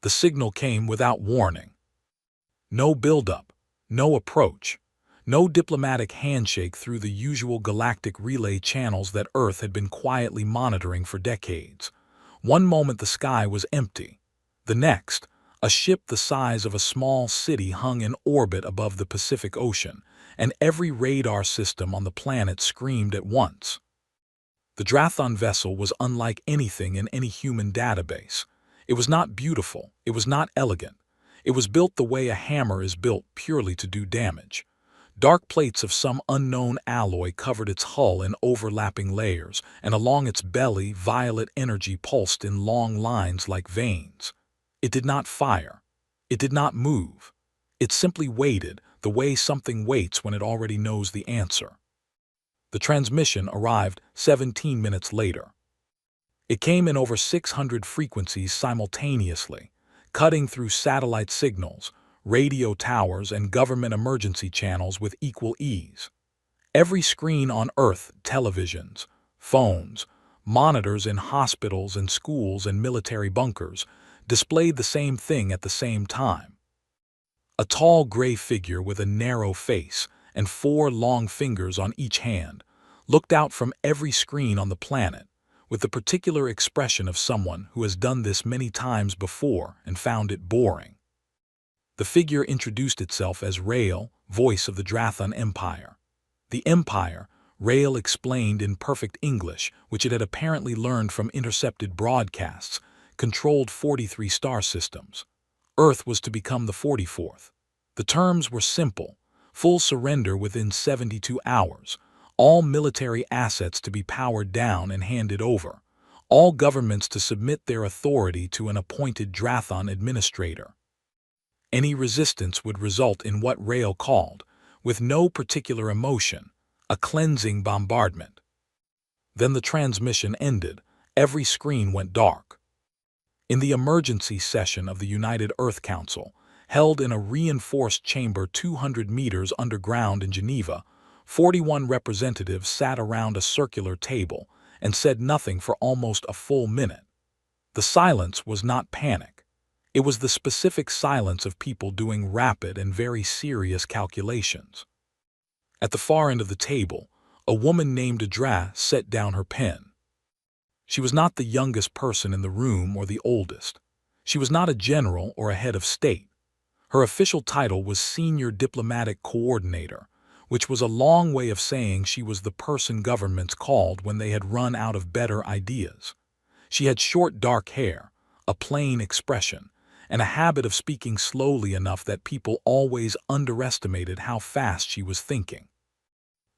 The signal came without warning. No build-up, no approach, no diplomatic handshake through the usual galactic relay channels that Earth had been quietly monitoring for decades. One moment the sky was empty. The next, a ship the size of a small city hung in orbit above the Pacific Ocean, and every radar system on the planet screamed at once. The Drathon vessel was unlike anything in any human database. It was not beautiful, it was not elegant. It was built the way a hammer is built, purely to do damage. Dark plates of some unknown alloy covered its hull in overlapping layers, and along its belly violet energy pulsed in long lines like veins. It did not fire. It did not move. It simply waited, the way something waits when it already knows the answer. The transmission arrived 17 minutes later. It came in over 600 frequencies simultaneously, cutting through satellite signals, radio towers, and government emergency channels with equal ease. Every screen on Earth, televisions, phones, monitors in hospitals and schools and military bunkers, displayed the same thing at the same time. A tall gray figure with a narrow face and 4 long fingers on each hand looked out from every screen on the planet, with the particular expression of someone who has done this many times before and found it boring. The figure introduced itself as Rael, voice of the Drathon Empire. The Empire, Rael explained in perfect English, which it had apparently learned from intercepted broadcasts, controlled 43 star systems. Earth was to become the 44th. The terms were simple: full surrender within 72 hours, all military assets to be powered down and handed over, all governments to submit their authority to an appointed Drathon administrator. Any resistance would result in what Rael called, with no particular emotion, a cleansing bombardment. Then the transmission ended. Every screen went dark. In the emergency session of the United Earth Council, held in a reinforced chamber 200 meters underground in Geneva, 41 representatives sat around a circular table and said nothing for almost a full minute. The silence was not panic. It was the specific silence of people doing rapid and very serious calculations. At the far end of the table, a woman named Adra set down her pen. She was not the youngest person in the room or the oldest. She was not a general or a head of state. Her official title was Senior Diplomatic Coordinator, which was a long way of saying she was the person governments called when they had run out of better ideas. She had short dark hair, a plain expression, and a habit of speaking slowly enough that people always underestimated how fast she was thinking.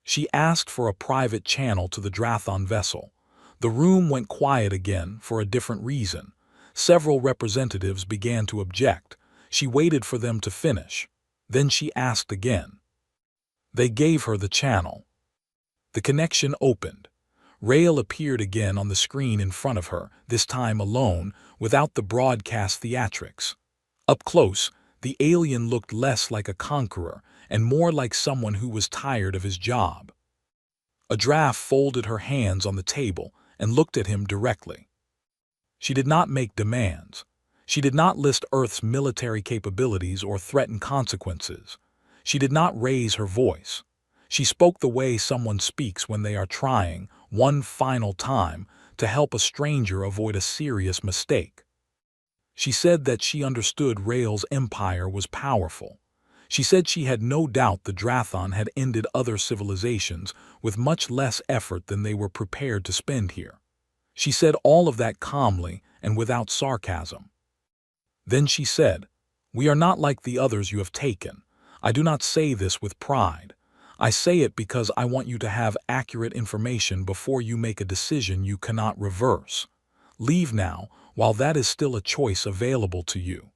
She asked for a private channel to the Drathon vessel. The room went quiet again for a different reason. Several representatives began to object. She waited for them to finish. Then she asked again. They gave her the channel. The connection opened. Rael appeared again on the screen in front of her, this time alone, without the broadcast theatrics. Up close, the alien looked less like a conqueror and more like someone who was tired of his job. Adra folded her hands on the table and looked at him directly. She did not make demands. She did not list Earth's military capabilities or threaten consequences. She did not raise her voice. She spoke the way someone speaks when they are trying, one final time, to help a stranger avoid a serious mistake. She said that she understood Rael's empire was powerful. She said she had no doubt the Drathon had ended other civilizations with much less effort than they were prepared to spend here. She said all of that calmly and without sarcasm. Then she said, "We are not like the others you have taken. I do not say this with pride. I say it because I want you to have accurate information before you make a decision you cannot reverse. Leave now, while that is still a choice available to you."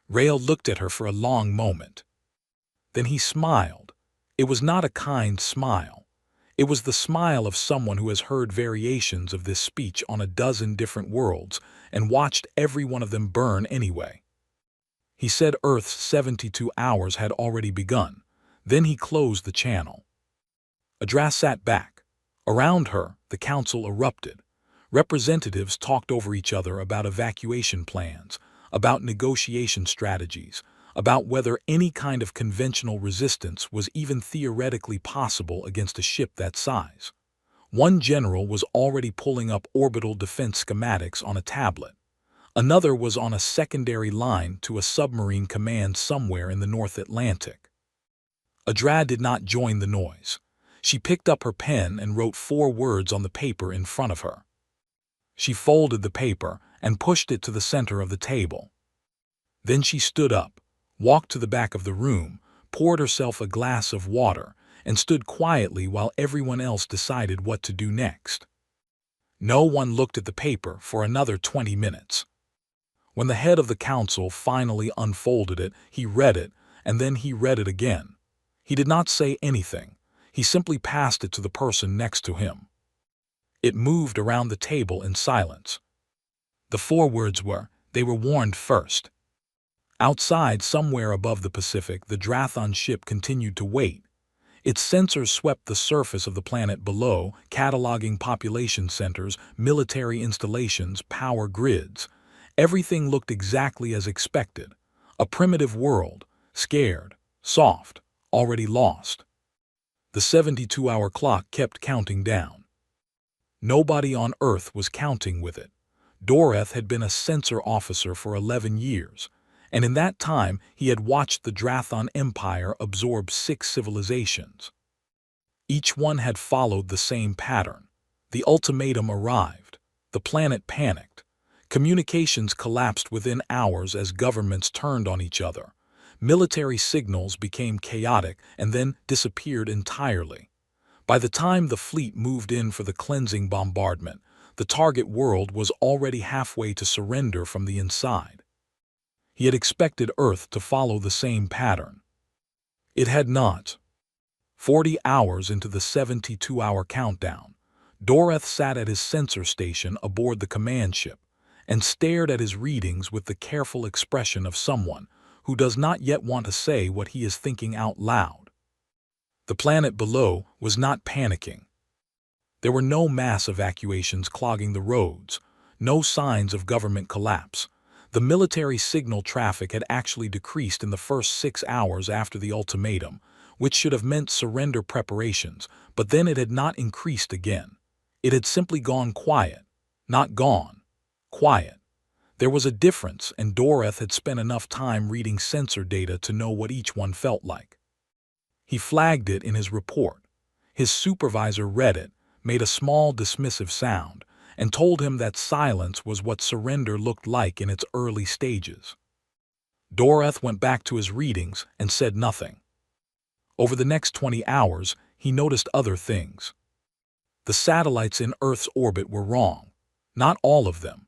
Rael looked at her for a long moment. Then he smiled. It was not a kind smile. It was the smile of someone who has heard variations of this speech on a dozen different worlds and watched every one of them burn anyway. He said Earth's 72 hours had already begun. Then he closed the channel. Adra sat back. Around her, the council erupted. Representatives talked over each other about evacuation plans. about negotiation strategies, about whether any kind of conventional resistance was even theoretically possible against a ship that size. One general was already pulling up orbital defense schematics on a tablet. Another was on a secondary line to a submarine command somewhere in the North Atlantic. Adra did not join the noise. She picked up her pen and wrote 4 words on the paper in front of her. She folded the paper and pushed it to the center of the table. Then she stood up, walked to the back of the room, poured herself a glass of water, and stood quietly while everyone else decided what to do next. No one looked at the paper for another 20 minutes. When the head of the council finally unfolded it, he read it, and then he read it again. He did not say anything. He simply passed it to the person next to him. It moved around the table in silence. The 4 words were, "They were warned first." Outside, somewhere above the Pacific, the Drathon ship continued to wait. Its sensors swept the surface of the planet below, cataloging population centers, military installations, power grids. Everything looked exactly as expected. A primitive world, scared, soft, already lost. The 72-hour clock kept counting down. Nobody on Earth was counting with it. Doreth had been a sensor officer for 11 years, and in that time he had watched the Drathon Empire absorb 6 civilizations. Each one had followed the same pattern. The ultimatum arrived. The planet panicked. Communications collapsed within hours as governments turned on each other. Military signals became chaotic and then disappeared entirely. By the time the fleet moved in for the cleansing bombardment, the target world was already halfway to surrender from the inside. He had expected Earth to follow the same pattern. It had not. 40 hours into the 72-hour countdown, Doreth sat at his sensor station aboard the command ship and stared at his readings with the careful expression of someone who does not yet want to say what he is thinking out loud. The planet below was not panicking. There were no mass evacuations clogging the roads, no signs of government collapse. The military signal traffic had actually decreased in the first 6 hours after the ultimatum, which should have meant surrender preparations, but then it had not increased again. It had simply gone quiet. Not gone. Quiet. There was a difference, and Doreth had spent enough time reading sensor data to know what each one felt like. He flagged it in his report. His supervisor read it, made a small dismissive sound, and told him that silence was what surrender looked like in its early stages. Doreth went back to his readings and said nothing. Over the next 20 hours, he noticed other things. The satellites in Earth's orbit were wrong. Not all of them.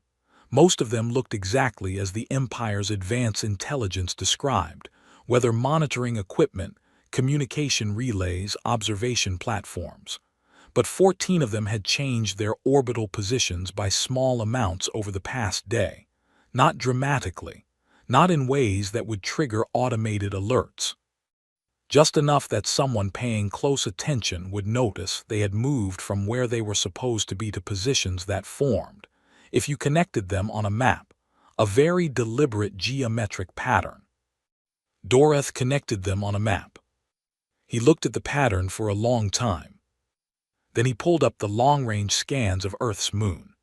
Most of them looked exactly as the Empire's advanced intelligence described, whether monitoring equipment, communication relays, observation platforms. But 14 of them had changed their orbital positions by small amounts over the past day. Not dramatically. Not in ways that would trigger automated alerts. Just enough that someone paying close attention would notice they had moved from where they were supposed to be to positions that formed, if you connected them on a map, a very deliberate geometric pattern. Doreth connected them on a map. He looked at the pattern for a long time. Then he pulled up the long-range scans of Earth's moon.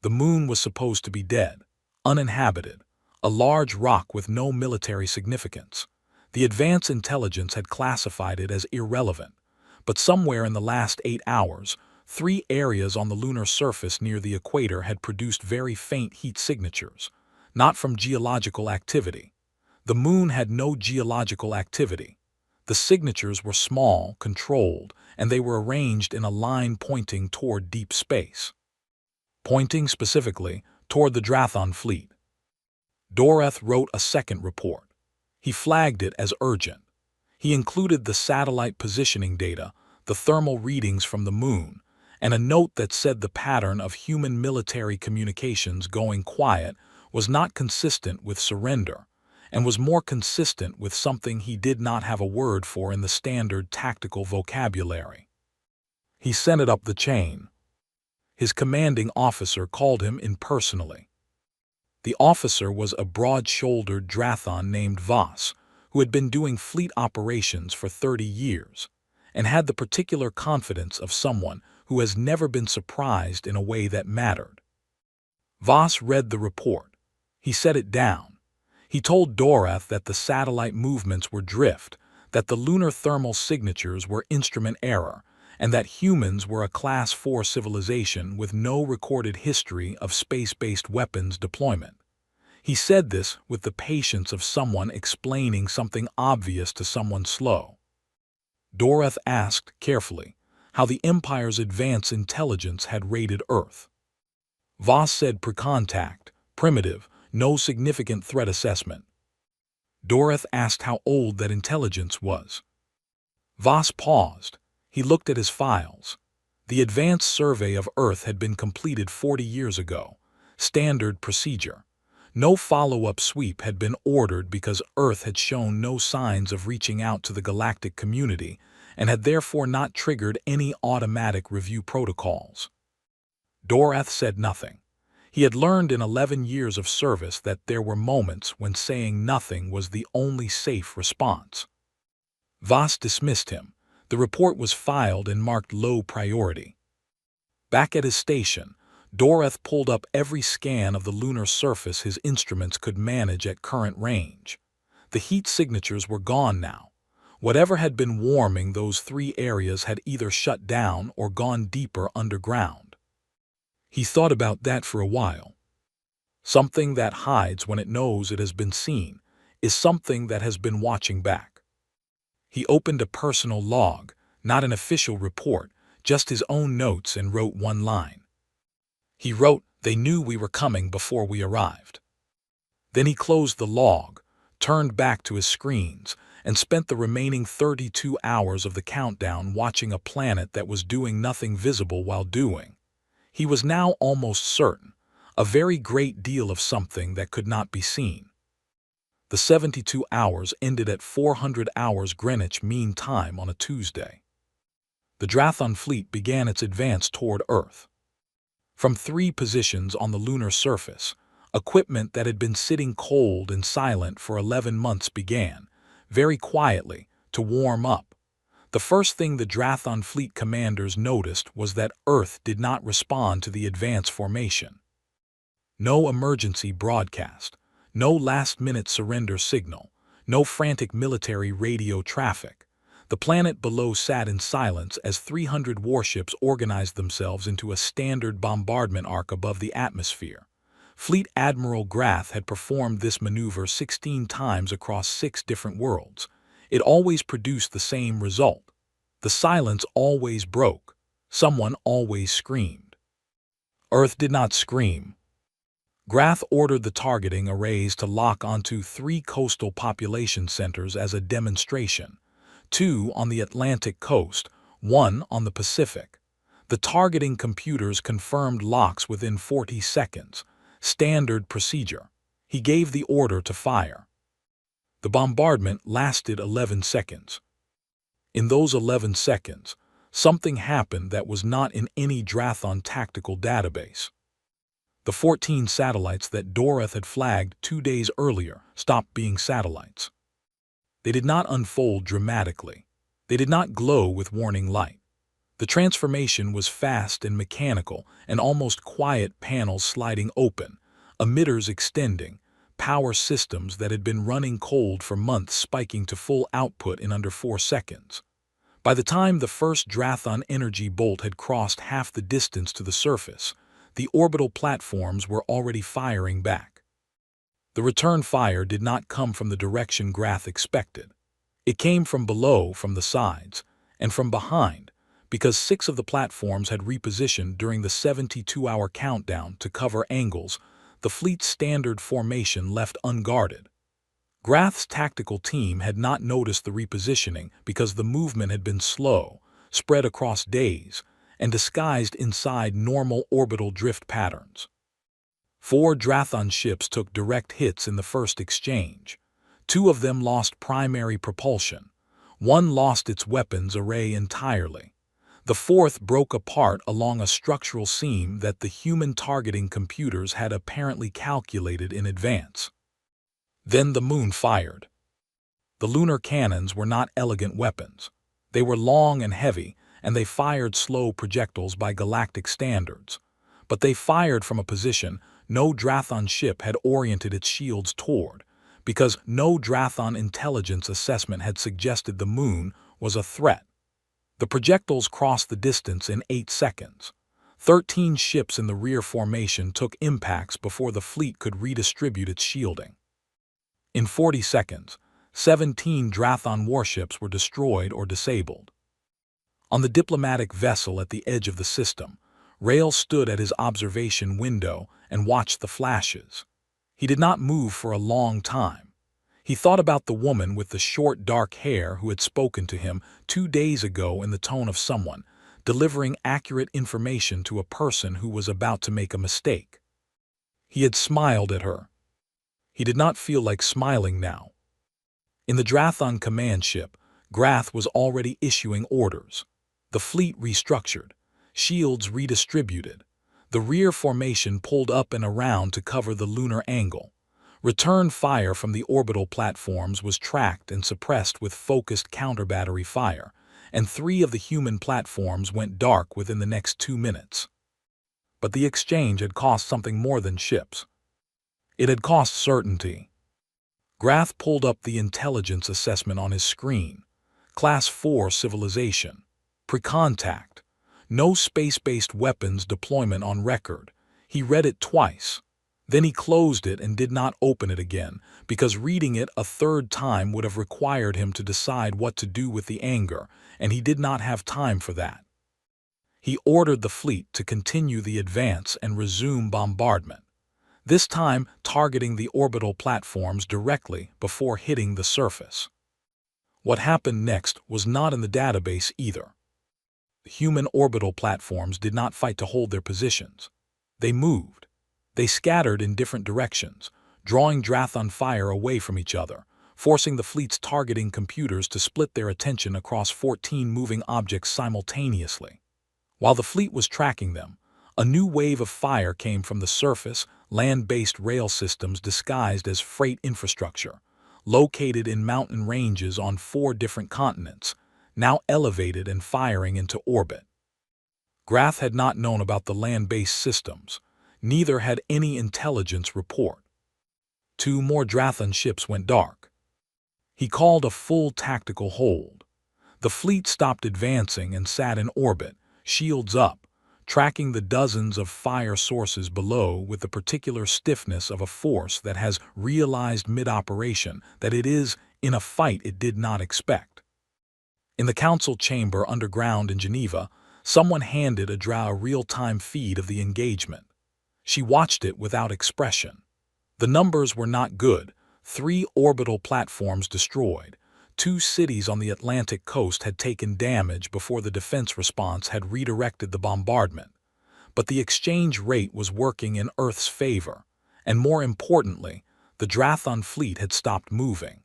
The moon was supposed to be dead, uninhabited, a large rock with no military significance. The advanced intelligence had classified it as irrelevant, but somewhere in the last 8 hours, 3 areas on the lunar surface near the equator had produced very faint heat signatures, not from geological activity. The moon had no geological activity. The signatures were small, controlled, and they were arranged in a line pointing toward deep space. Pointing specifically toward the Drathon fleet. Doreth wrote a second report. He flagged it as urgent. He included the satellite positioning data, the thermal readings from the moon, and a note that said the pattern of human military communications going quiet was not consistent with surrender, and was more consistent with something he did not have a word for in the standard tactical vocabulary. He sent it up the chain. His commanding officer called him in personally. The officer was a broad-shouldered Drathon named Voss, who had been doing fleet operations for 30 years, and had the particular confidence of someone who has never been surprised in a way that mattered. Voss read the report. He set it down. He told Dorath that the satellite movements were drift, that the lunar thermal signatures were instrument error, and that humans were a Class 4 civilization with no recorded history of space-based weapons deployment. He said this with the patience of someone explaining something obvious to someone slow. Dorath asked carefully how the Empire's advanced intelligence had raided Earth. Voss said pre-contact, primitive, no significant threat assessment. Dorath asked how old that intelligence was. Voss paused. He looked at his files. The advanced survey of Earth had been completed 40 years ago. Standard procedure. No follow-up sweep had been ordered because Earth had shown no signs of reaching out to the galactic community and had therefore not triggered any automatic review protocols. Dorath said nothing. He had learned in 11 years of service that there were moments when saying nothing was the only safe response. Voss dismissed him. The report was filed and marked low priority. Back at his station, Dorath pulled up every scan of the lunar surface his instruments could manage at current range. The heat signatures were gone now. Whatever had been warming those 3 areas had either shut down or gone deeper underground. He thought about that for a while. Something that hides when it knows it has been seen is something that has been watching back. He opened a personal log, not an official report, just his own notes, and wrote one line. He wrote, "They knew we were coming before we arrived." Then he closed the log, turned back to his screens, and spent the remaining 32 hours of the countdown watching a planet that was doing nothing visible while doing. He was now almost certain, a very great deal of something that could not be seen. The 72 hours ended at 400 hours Greenwich Mean Time on a Tuesday. The Drathon fleet began its advance toward Earth. From 3 positions on the lunar surface, equipment that had been sitting cold and silent for 11 months began, very quietly, to warm up. The first thing the Drathon fleet commanders noticed was that Earth did not respond to the advance formation. No emergency broadcast, no last-minute surrender signal, no frantic military radio traffic. The planet below sat in silence as 300 warships organized themselves into a standard bombardment arc above the atmosphere. Fleet Admiral Grath had performed this maneuver 16 times across 6 different worlds. It always produced the same result. The silence always broke. Someone always screamed. Earth did not scream. Grath ordered the targeting arrays to lock onto 3 coastal population centers as a demonstration, 2 on the Atlantic coast, 1 on the Pacific. The targeting computers confirmed locks within 40 seconds. Standard procedure. He gave the order to fire. The bombardment lasted 11 seconds. In those 11 seconds, something happened that was not in any Drathon tactical database. The 14 satellites that Dorath had flagged 2 days earlier stopped being satellites. They did not unfold dramatically. They did not glow with warning light. The transformation was fast and mechanical, and almost quiet panels sliding open, emitters extending, power systems that had been running cold for months spiking to full output in under 4 seconds. By the time the first Drathon energy bolt had crossed half the distance to the surface, the orbital platforms were already firing back. The return fire did not come from the direction Grath expected. It came from below, from the sides, and from behind, because 6 of the platforms had repositioned during the 72-hour countdown to cover angles the fleet's standard formation left unguarded. Grath's tactical team had not noticed the repositioning because the movement had been slow, spread across days, and disguised inside normal orbital drift patterns. 4 Drathon ships took direct hits in the first exchange. 2 of them lost primary propulsion. 1 lost its weapons array entirely. The fourth broke apart along a structural seam that the human targeting computers had apparently calculated in advance. Then the moon fired. The lunar cannons were not elegant weapons. They were long and heavy, and they fired slow projectiles by galactic standards. But they fired from a position no Drathon ship had oriented its shields toward, because no Drathon intelligence assessment had suggested the moon was a threat. The projectiles crossed the distance in 8 seconds. 13 ships in the rear formation took impacts before the fleet could redistribute its shielding. In 40 seconds, 17 Drathon warships were destroyed or disabled. On the diplomatic vessel at the edge of the system, Rail stood at his observation window and watched the flashes. He did not move for a long time. He thought about the woman with the short dark hair who had spoken to him 2 days ago in the tone of someone, delivering accurate information to a person who was about to make a mistake. He had smiled at her. He did not feel like smiling now. In the Drathon command ship, Grath was already issuing orders. The fleet restructured. Shields redistributed. The rear formation pulled up and around to cover the lunar angle. Return fire from the orbital platforms was tracked and suppressed with focused counter-battery fire, and 3 of the human platforms went dark within the next 2 minutes. But the exchange had cost something more than ships. It had cost certainty. Grath pulled up the intelligence assessment on his screen. Class 4 civilization. Pre-contact. No space-based weapons deployment on record. He read it twice. Then he closed it and did not open it again, because reading it a third time would have required him to decide what to do with the anger, and he did not have time for that. He ordered the fleet to continue the advance and resume bombardment, this time targeting the orbital platforms directly before hitting the surface. What happened next was not in the database either. The human orbital platforms did not fight to hold their positions. They moved. They scattered in different directions, drawing Drathon fire away from each other, forcing the fleet's targeting computers to split their attention across 14 moving objects simultaneously. While the fleet was tracking them, a new wave of fire came from the surface, land-based rail systems disguised as freight infrastructure, located in mountain ranges on 4 different continents, now elevated and firing into orbit. Grath had not known about the land-based systems. Neither had any intelligence report. 2 more Drathon ships went dark. He called a full tactical hold. The fleet stopped advancing and sat in orbit, shields up, tracking the dozens of fire sources below with the particular stiffness of a force that has realized mid-operation that it is in a fight it did not expect. In the council chamber underground in Geneva, someone handed Adra a real-time feed of the engagement. She watched it without expression. The numbers were not good. 3 orbital platforms destroyed. 2 cities on the Atlantic coast had taken damage before the defense response had redirected the bombardment. But the exchange rate was working in Earth's favor, and more importantly, the Drathon fleet had stopped moving.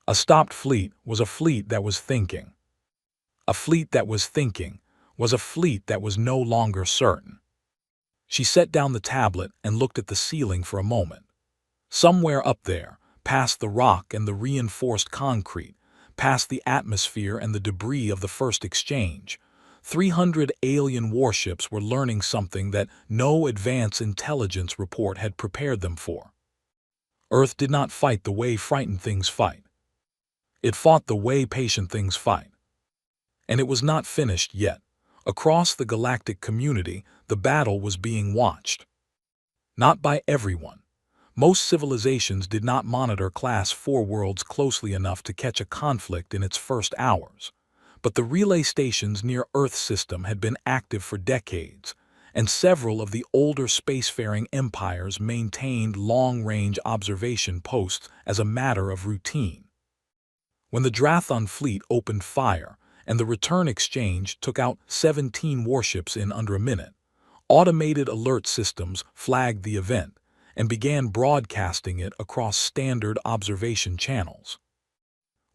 A stopped fleet was a fleet that was thinking. A fleet that was thinking was a fleet that was no longer certain. She set down the tablet and looked at the ceiling for a moment. Somewhere up there, past the rock and the reinforced concrete, past the atmosphere and the debris of the first exchange, 300 alien warships were learning something that no advance intelligence report had prepared them for. Earth did not fight the way frightened things fight. It fought the way patient things fight. And it was not finished yet. Across the galactic community, the battle was being watched. Not by everyone. Most civilizations did not monitor Class 4 worlds closely enough to catch a conflict in its first hours. But the relay stations near Earth's system had been active for decades, and several of the older spacefaring empires maintained long-range observation posts as a matter of routine. When the Drathon fleet opened fire and the return exchange took out 17 warships in under a minute, automated alert systems flagged the event and began broadcasting it across standard observation channels.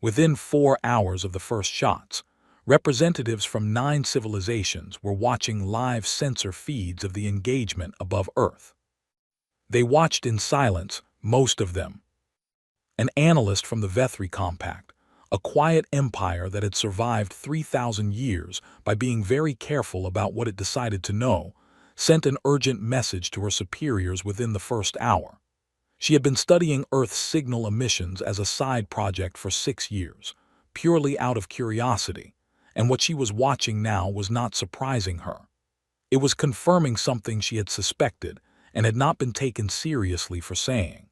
Within 4 hours of the first shots, Representatives from 9 civilizations were watching live sensor feeds of the engagement above Earth. They watched in silence, most of them. An analyst from the Vethri Compact, a quiet empire that had survived 3,000 years by being very careful about what it decided to know, sent an urgent message to her superiors within the first hour. She had been studying Earth's signal emissions as a side project for 6 years, purely out of curiosity, and what she was watching now was not surprising her. It was confirming something she had suspected and had not been taken seriously for saying.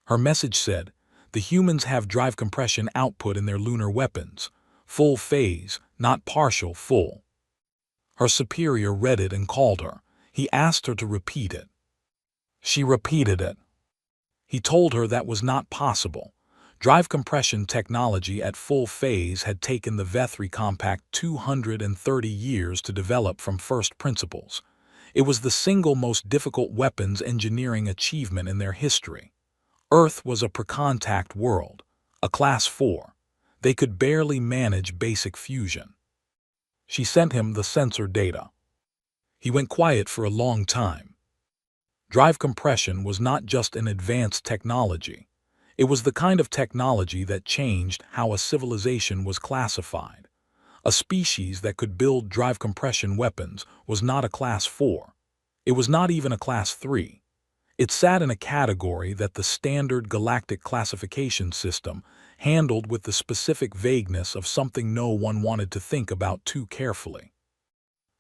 Her message said, "The humans have drive compression output in their lunar weapons, full phase, not partial full." Her superior read it and called her. He asked her to repeat it. She repeated it. He told her that was not possible. Drive compression technology at full phase had taken the Vethri Compact 230 years to develop from first principles. It was the single most difficult weapons engineering achievement in their history. Earth was a pre-contact world, a Class 4. They could barely manage basic fusion. She sent him the sensor data. He went quiet for a long time. Drive compression was not just an advanced technology. It was the kind of technology that changed how a civilization was classified. A species that could build drive compression weapons was not a Class 4. It was not even a Class 3. It sat in a category that the standard galactic classification system handled with the specific vagueness of something no one wanted to think about too carefully.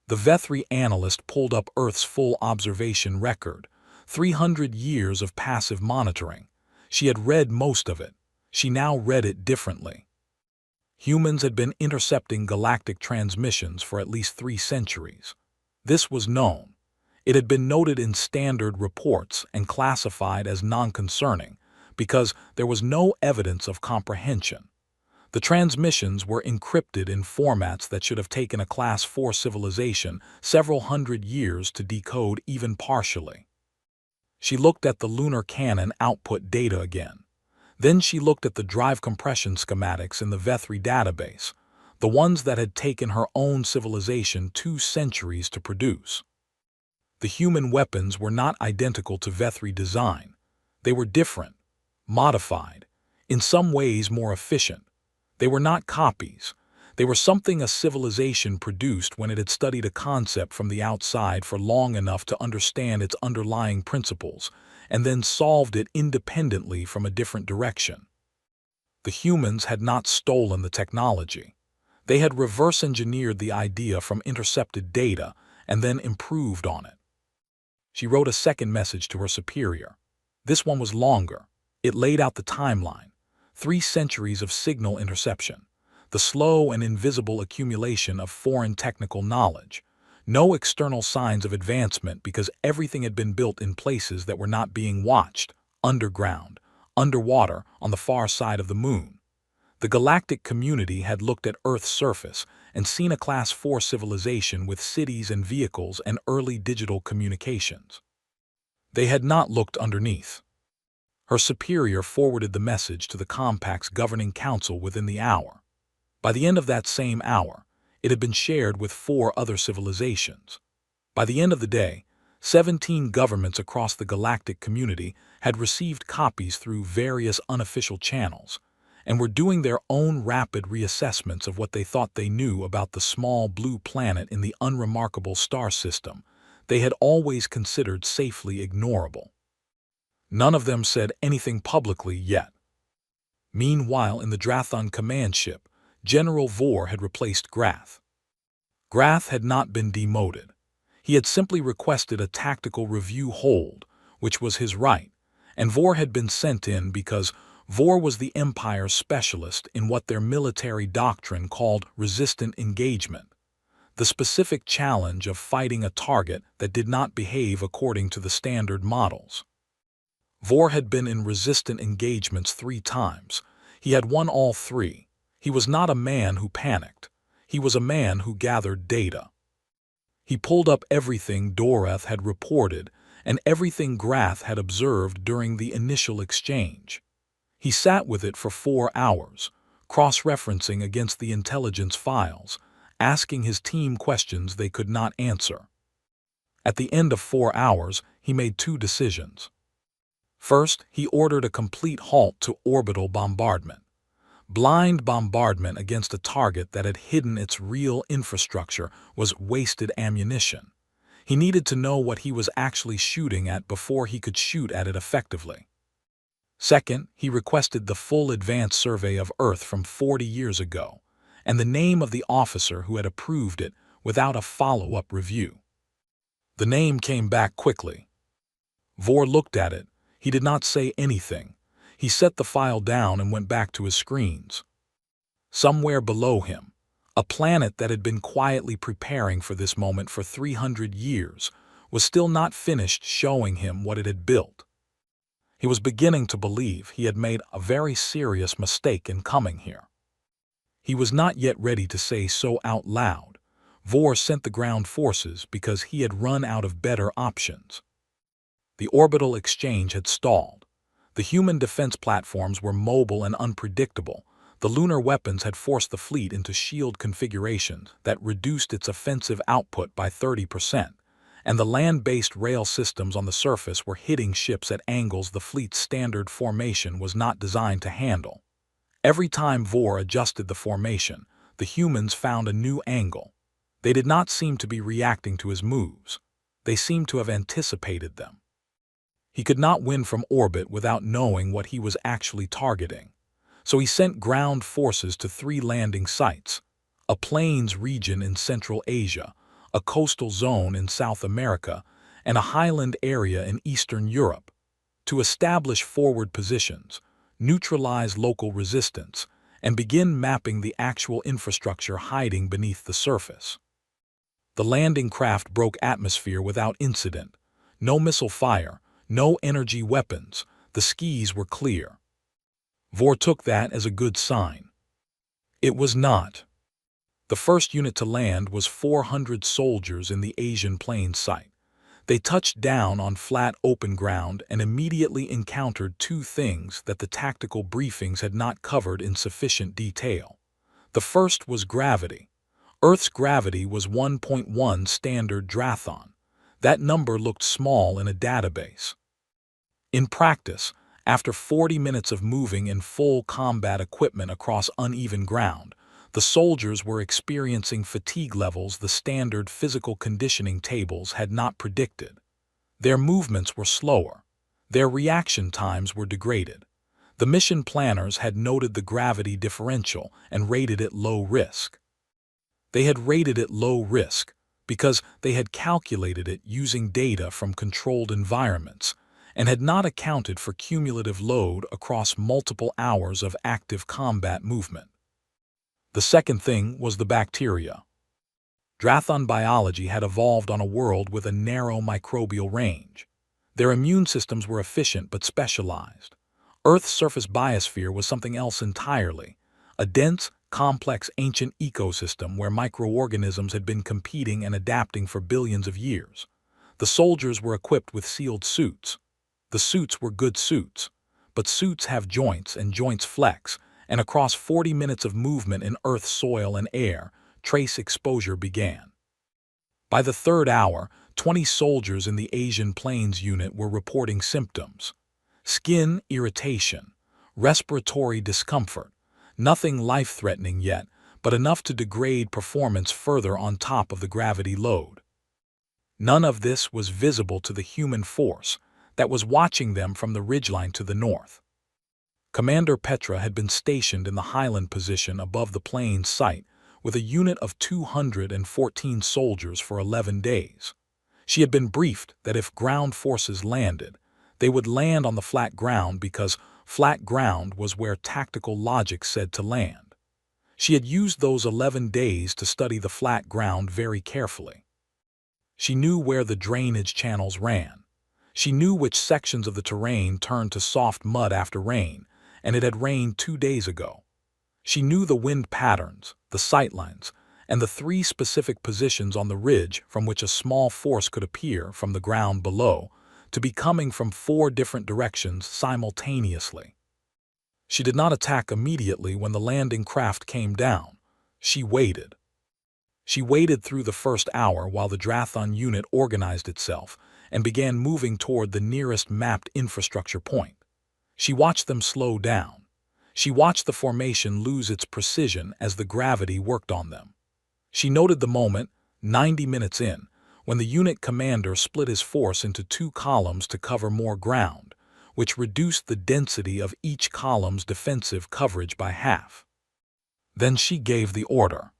The Vethri analyst pulled up Earth's full observation record, 300 years of passive monitoring. She had read most of it. She now read it differently. Humans had been intercepting galactic transmissions for at least 3 centuries. This was known. It had been noted in standard reports and classified as non-concerning because there was no evidence of comprehension. The transmissions were encrypted in formats that should have taken a Class 4 civilization several hundred years to decode even partially. She looked at the lunar cannon output data again. Then she looked at the drive compression schematics in the Vethri database, the ones that had taken her own civilization 2 centuries to produce. The human weapons were not identical to Vethri design. They were different, modified, in some ways more efficient. They were not copies. They were something a civilization produced when it had studied a concept from the outside for long enough to understand its underlying principles, and then solved it independently from a different direction. The humans had not stolen the technology. They had reverse-engineered the idea from intercepted data and then improved on it. She wrote a second message to her superior. This one was longer. It laid out the timeline, 3 centuries of signal interception, the slow and invisible accumulation of foreign technical knowledge, no external signs of advancement because everything had been built in places that were not being watched, underground, underwater, on the far side of the moon. The galactic community had looked at Earth's surface and seen a Class 4 civilization with cities and vehicles and early digital communications. They had not looked underneath. Her superior forwarded the message to the Compact's governing council within the hour. By the end of that same hour, it had been shared with 4 other civilizations. By the end of the day, 17 governments across the galactic community had received copies through various unofficial channels and were doing their own rapid reassessments of what they thought they knew about the small blue planet in the unremarkable star system they had always considered safely ignorable. None of them said anything publicly yet. Meanwhile, in the Drathon command ship, General Vor had replaced Grath. Grath had not been demoted. He had simply requested a tactical review hold, which was his right, and Vor had been sent in because Vor was the Empire's specialist in what their military doctrine called resistant engagement, the specific challenge of fighting a target that did not behave according to the standard models. Vor had been in resistant engagements 3 times. He had won all 3. He was not a man who panicked. He was a man who gathered data. He pulled up everything Dorath had reported and everything Grath had observed during the initial exchange. He sat with it for 4 hours, cross-referencing against the intelligence files, asking his team questions they could not answer. At the end of 4 hours, he made 2 decisions. First, he ordered a complete halt to orbital bombardment. Blind bombardment against a target that had hidden its real infrastructure was wasted ammunition. He needed to know what he was actually shooting at before he could shoot at it effectively. Second, he requested the full advanced survey of Earth from 40 years ago, and the name of the officer who had approved it without a follow-up review. The name came back quickly. Vor looked at it. He did not say anything. He set the file down and went back to his screens. Somewhere below him, a planet that had been quietly preparing for this moment for 300 years was still not finished showing him what it had built. He was beginning to believe he had made a very serious mistake in coming here. He was not yet ready to say so out loud. Vor sent the ground forces because he had run out of better options. The orbital exchange had stalled. The human defense platforms were mobile and unpredictable. The lunar weapons had forced the fleet into shield configurations that reduced its offensive output by 30%, and the land-based rail systems on the surface were hitting ships at angles the fleet's standard formation was not designed to handle. Every time Vor adjusted the formation, the humans found a new angle. They did not seem to be reacting to his moves. They seemed to have anticipated them. He could not win from orbit without knowing what he was actually targeting. So he sent ground forces to 3 landing sites: a plains region in Central Asia, a coastal zone in South America, and a highland area in Eastern Europe, to establish forward positions, neutralize local resistance, and begin mapping the actual infrastructure hiding beneath the surface. The landing craft broke atmosphere without incident. No missile fire, no energy weapons. The skies were clear. Vor took that as a good sign. It was not. The first unit to land was 400 soldiers in the Asian Plains site. They touched down on flat open ground and immediately encountered 2 things that the tactical briefings had not covered in sufficient detail. The first was gravity. Earth's gravity was 1.1 standard Drathon. That number looked small in a database. In practice, after 40 minutes of moving in full combat equipment across uneven ground, the soldiers were experiencing fatigue levels the standard physical conditioning tables had not predicted. Their movements were slower. Their reaction times were degraded. The mission planners had noted the gravity differential and rated it low risk. They had rated it low risk because they had calculated it using data from controlled environments and had not accounted for cumulative load across multiple hours of active combat movement. The second thing was the bacteria. Drathon biology had evolved on a world with a narrow microbial range. Their immune systems were efficient but specialized. Earth's surface biosphere was something else entirely, a dense, complex ancient ecosystem where microorganisms had been competing and adapting for billions of years. The soldiers were equipped with sealed suits. The suits were good suits, but suits have joints and joints flex, and across 40 minutes of movement in Earth's soil and air, trace exposure began. By the 3rd hour, 20 soldiers in the Asian Plains unit were reporting symptoms: skin irritation, respiratory discomfort, nothing life-threatening yet, but enough to degrade performance further on top of the gravity load. None of this was visible to the human force that was watching them from the ridgeline to the north. Commander Petra had been stationed in the highland position above the plains site with a unit of 214 soldiers for 11 days. She had been briefed that if ground forces landed, they would land on the flat ground because flat ground was where tactical logic said to land. She had used those 11 days to study the flat ground very carefully. She knew where the drainage channels ran. She knew which sections of the terrain turned to soft mud after rain, and it had rained 2 days ago. She knew the wind patterns, the sightlines, and the 3 specific positions on the ridge from which a small force could appear from the ground below to be coming from 4 different directions simultaneously. She did not attack immediately when the landing craft came down. She waited. She waited through the first hour while the Drathon unit organized itself and began moving toward the nearest mapped infrastructure point. She watched them slow down. She watched the formation lose its precision as the gravity worked on them. She noted the moment, 90 minutes in, when the unit commander split his force into 2 columns to cover more ground, which reduced the density of each column's defensive coverage by half. Then she gave the order.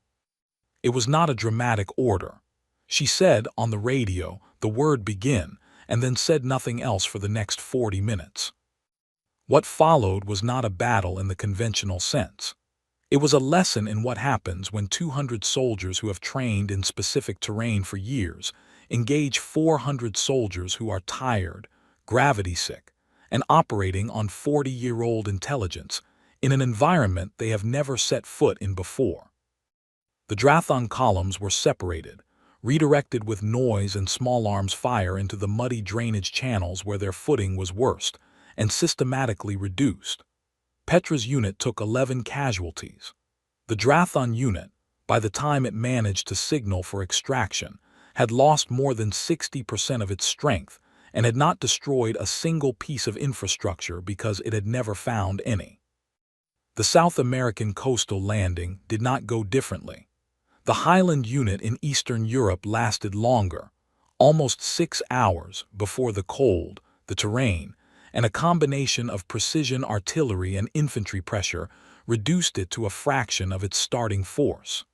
It was not a dramatic order. She said on the radio the word begin and then said nothing else for the next 40 minutes. What followed was not a battle in the conventional sense. It was a lesson in what happens when 200 soldiers who have trained in specific terrain for years engage 400 soldiers who are tired, gravity-sick, and operating on 40-year-old intelligence in an environment they have never set foot in before. The Drathon columns were separated, redirected with noise and small arms fire into the muddy drainage channels where their footing was worst, and systematically reduced. Petra's unit took 11 casualties. The Drathon unit, by the time it managed to signal for extraction, had lost more than 60% of its strength and had not destroyed a single piece of infrastructure because it had never found any. The South American coastal landing did not go differently. The Highland unit in Eastern Europe lasted longer, almost 6 hours, before the cold, the terrain, and a combination of precision artillery and infantry pressure reduced it to a fraction of its starting force.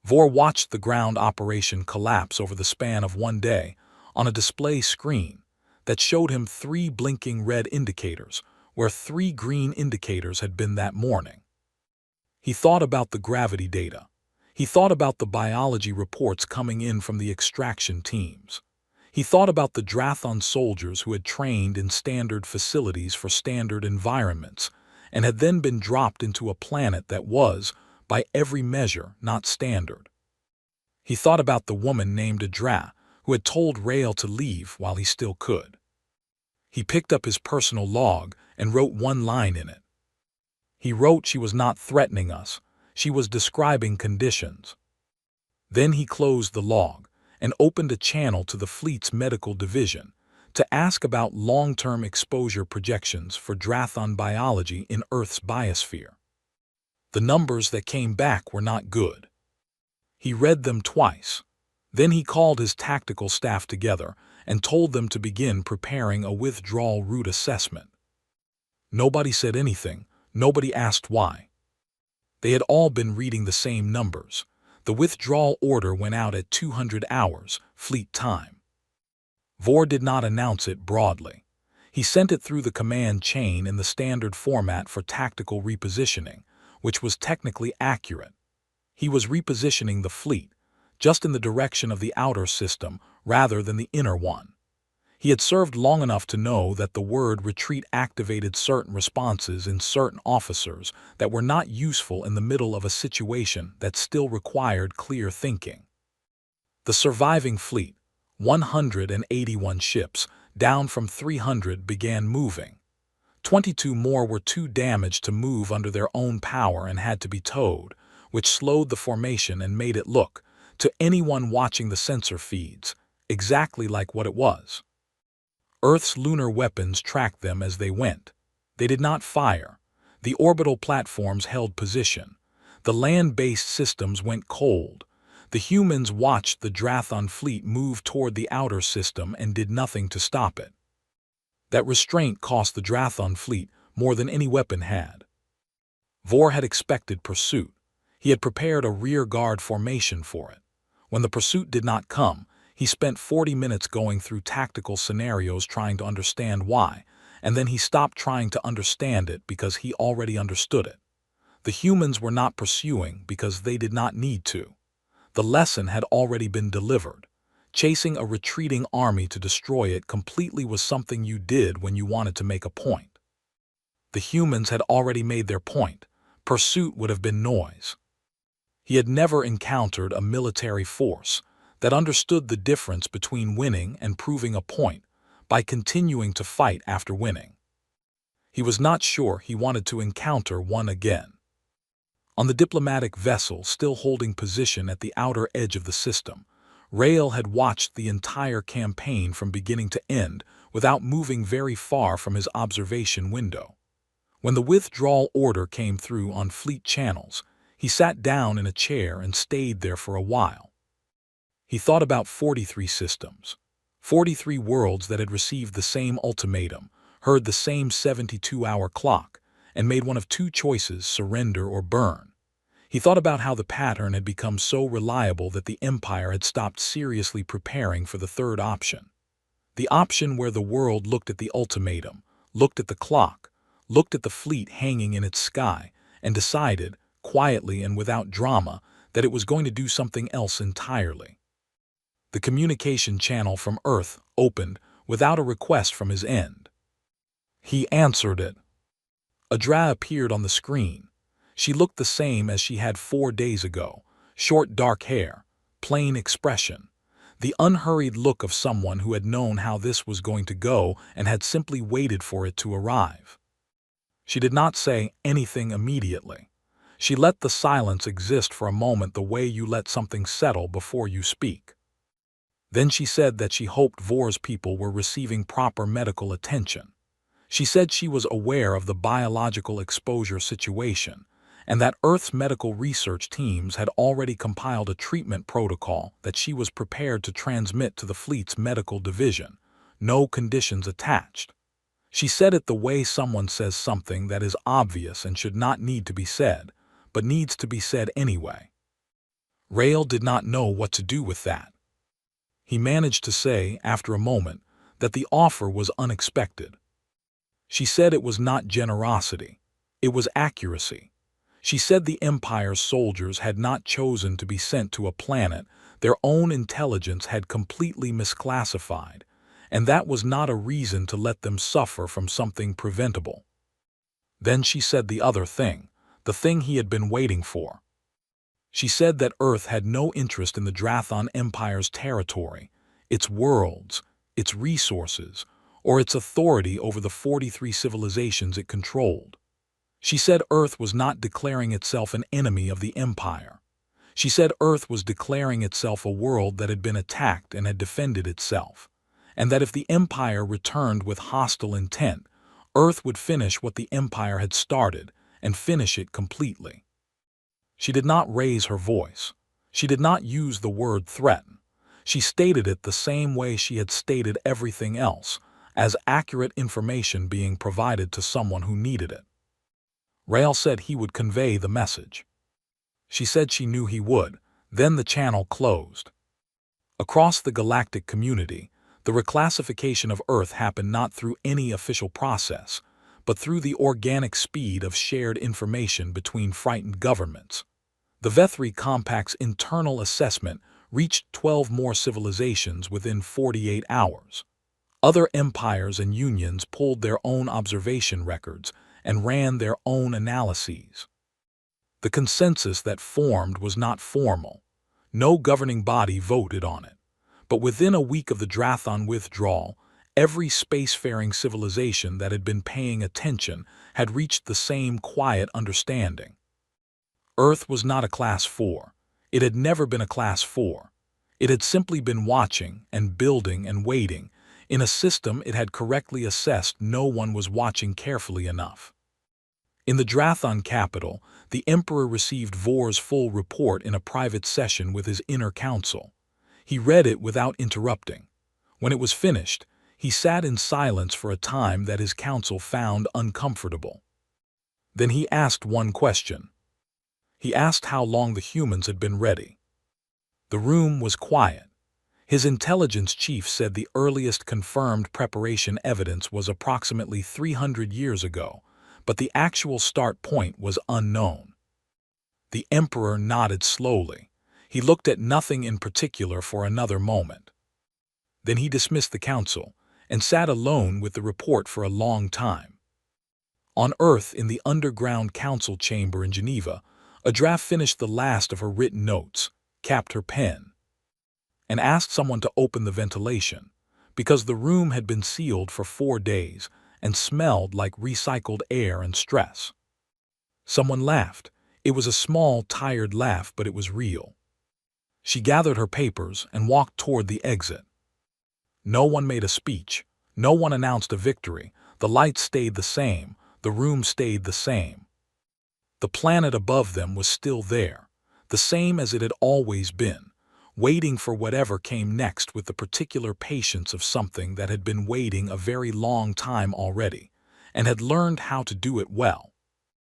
Vor watched the ground operation collapse over the span of 1 day on a display screen that showed him 3 blinking red indicators where 3 green indicators had been that morning. He thought about the gravity data. He thought about the biology reports coming in from the extraction teams. He thought about the Drathon soldiers who had trained in standard facilities for standard environments and had then been dropped into a planet that was, by every measure, not standard. He thought about the woman named Adra who had told Rael to leave while he still could. He picked up his personal log and wrote 1 line in it. He wrote she was not threatening us, she was describing conditions. Then he closed the log and opened a channel to the fleet's medical division to ask about long-term exposure projections for Drathon biology in Earth's biosphere. The numbers that came back were not good. He read them twice. Then he called his tactical staff together and told them to begin preparing a withdrawal route assessment. Nobody said anything, nobody asked why. They had all been reading the same numbers. The withdrawal order went out at 200 hours, fleet time. Vor did not announce it broadly. He sent it through the command chain in the standard format for tactical repositioning, which was technically accurate. He was repositioning the fleet, just in the direction of the outer system rather than the inner one. He had served long enough to know that the word retreat activated certain responses in certain officers that were not useful in the middle of a situation that still required clear thinking. The surviving fleet, 181 ships, down from 300, began moving. 22 more were too damaged to move under their own power and had to be towed, which slowed the formation and made it look, to anyone watching the sensor feeds, exactly like what it was. Earth's lunar weapons tracked them as they went. They did not fire. The orbital platforms held position. The land-based systems went cold. The humans watched the Drathon fleet move toward the outer system and did nothing to stop it. That restraint cost the Drathon fleet more than any weapon had. Vor had expected pursuit. He had prepared a rear-guard formation for it. When the pursuit did not come, he spent 40 minutes going through tactical scenarios trying to understand why, and then he stopped trying to understand it because he already understood it. The humans were not pursuing because they did not need to. The lesson had already been delivered. Chasing a retreating army to destroy it completely was something you did when you wanted to make a point. The humans had already made their point. Pursuit would have been noise. He had never encountered a military force that understood the difference between winning and proving a point by continuing to fight after winning. He was not sure he wanted to encounter one again. On the diplomatic vessel still holding position at the outer edge of the system, Rael had watched the entire campaign from beginning to end without moving very far from his observation window. When the withdrawal order came through on fleet channels, he sat down in a chair and stayed there for a while. He thought about 43 systems, 43 worlds that had received the same ultimatum, heard the same 72-hour clock, and made one of two choices: surrender or burn. He thought about how the pattern had become so reliable that the Empire had stopped seriously preparing for the third option. The option where the world looked at the ultimatum, looked at the clock, looked at the fleet hanging in its sky, and decided, quietly and without drama, that it was going to do something else entirely. The communication channel from Earth opened without a request from his end. He answered it. Adra appeared on the screen. She looked the same as she had 4 days ago: short dark hair, plain expression, the unhurried look of someone who had known how this was going to go and had simply waited for it to arrive. She did not say anything immediately. She let the silence exist for a moment, the way you let something settle before you speak. Then she said that she hoped Vor's people were receiving proper medical attention. She said she was aware of the biological exposure situation, and that Earth's medical research teams had already compiled a treatment protocol that she was prepared to transmit to the fleet's medical division, no conditions attached. She said it the way someone says something that is obvious and should not need to be said, but needs to be said anyway. Rael did not know what to do with that. He managed to say, after a moment, that the offer was unexpected. She said it was not generosity, it was accuracy. She said the Empire's soldiers had not chosen to be sent to a planet their own intelligence had completely misclassified, and that was not a reason to let them suffer from something preventable. Then she said the other thing, the thing he had been waiting for. She said that Earth had no interest in the Drathon Empire's territory, its worlds, its resources, or its authority over the 43 civilizations it controlled. She said Earth was not declaring itself an enemy of the Empire. She said Earth was declaring itself a world that had been attacked and had defended itself, and that if the Empire returned with hostile intent, Earth would finish what the Empire had started and finish it completely. She did not raise her voice. She did not use the word threaten. She stated it the same way she had stated everything else, as accurate information being provided to someone who needed it. Rael said he would convey the message. She said she knew he would. Then the channel closed. Across the galactic community, the reclassification of Earth happened not through any official process, but through the organic speed of shared information between frightened governments. The Vethri Compact's internal assessment reached 12 more civilizations within 48 hours. Other empires and unions pulled their own observation records and ran their own analyses. The consensus that formed was not formal. No governing body voted on it. But within a week of the Drathon withdrawal, every spacefaring civilization that had been paying attention had reached the same quiet understanding. Earth was not a Class 4. It had never been a Class 4. It had simply been watching and building and waiting. In a system it had correctly assessed no one was watching carefully enough. In the Drathon capital, the Emperor received Vor's full report in a private session with his inner council. He read it without interrupting. When it was finished, he sat in silence for a time that his council found uncomfortable. Then he asked one question. He asked how long the humans had been ready. The room was quiet. His intelligence chief said the earliest confirmed preparation evidence was approximately 300 years ago, but the actual start point was unknown. The Emperor nodded slowly. He looked at nothing in particular for another moment. Then he dismissed the council and sat alone with the report for a long time. On Earth, in the underground council chamber in Geneva, Adra finished the last of her written notes, capped her pen, and asked someone to open the ventilation, because the room had been sealed for 4 days, and smelled like recycled air and stress. Someone laughed. It was a small, tired laugh, but it was real. She gathered her papers and walked toward the exit. No one made a speech. No one announced a victory. The lights stayed the same. The room stayed the same. The planet above them was still there, the same as it had always been, waiting for whatever came next with the particular patience of something that had been waiting a very long time already, and had learned how to do it well.